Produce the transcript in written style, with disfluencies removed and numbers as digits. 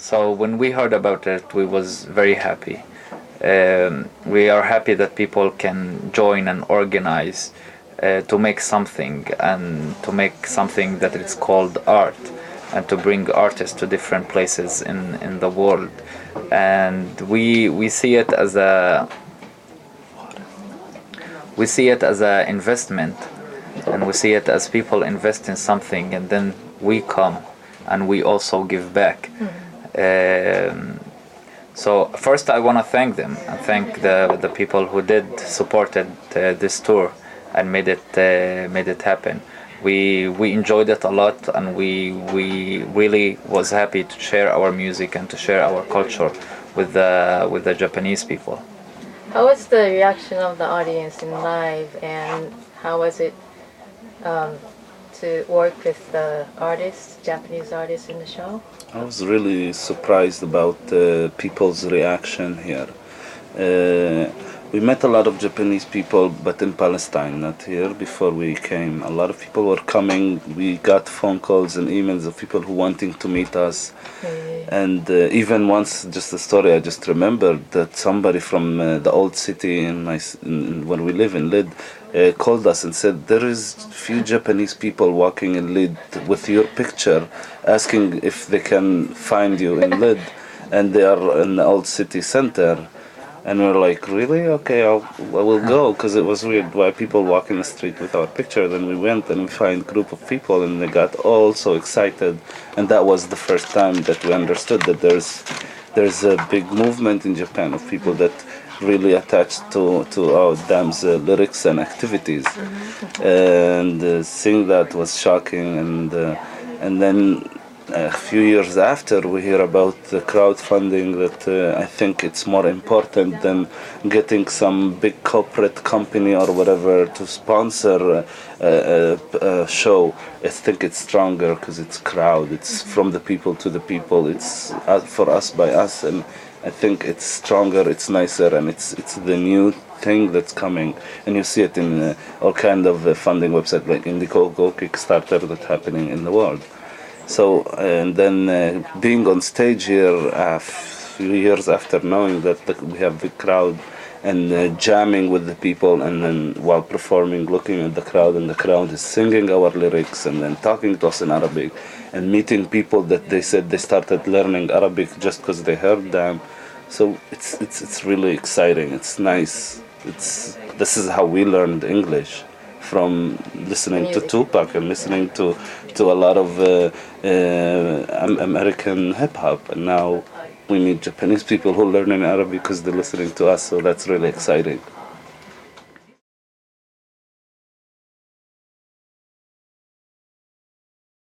So when we heard about it, we was very happy. We are happy that people can join and organize to make something, and to make something that is called art, and to bring artists to different places in the world. And we see it as a investment, and we see it as people invest in something, and then we come and we also give back. So first I want to thank them, and thank the people who supported this tour and made it happen. We enjoyed it a lot, and we really was happy to share our music and to share our culture with the Japanese people. How was the reaction of the audience in live, and how was it to work with the Japanese artists in the show? I was really surprised about people's reaction here. We met a lot of Japanese people, but in Palestine, not here. Before we came, a lot of people were coming. We got phone calls and emails of people who wanting to meet us. And even once, just a story I just remembered, that somebody from the old city where we live in Lid called us and said, there is few Japanese people walking in Lid with your picture, asking if they can find you in Lid, and they are in the old city center. And we're like, really? Okay, I will go, because it was weird why people walk in the street with our picture. Then we went and we find a group of people, and they got all so excited. And that was the first time that we understood that there's a big movement in Japan of people that really attached to our Dam's lyrics and activities. And seeing that was shocking. And then a few years after, we hear about the crowdfunding that I think it's more important than getting some big corporate company or whatever to sponsor a show. I think it's stronger because it's crowd. It's from the people to the people. It's for us by us, and I think it's stronger. It's nicer, and it's the new thing that's coming. And you see it in all kind of funding websites like Indiegogo, Kickstarter, that's happening in the world. So, and then being on stage here a few years after knowing that we have big crowd, and jamming with the people, and then while performing, looking at the crowd, and the crowd is singing our lyrics and then talking to us in Arabic, and meeting people that they said they started learning Arabic just because they heard them. So it's really exciting. It's nice. This is how we learned English, from listening to Tupac and listening to a lot of American hip hop, and now we meet Japanese people who learn in Arabic because they're listening to us. So that's really exciting.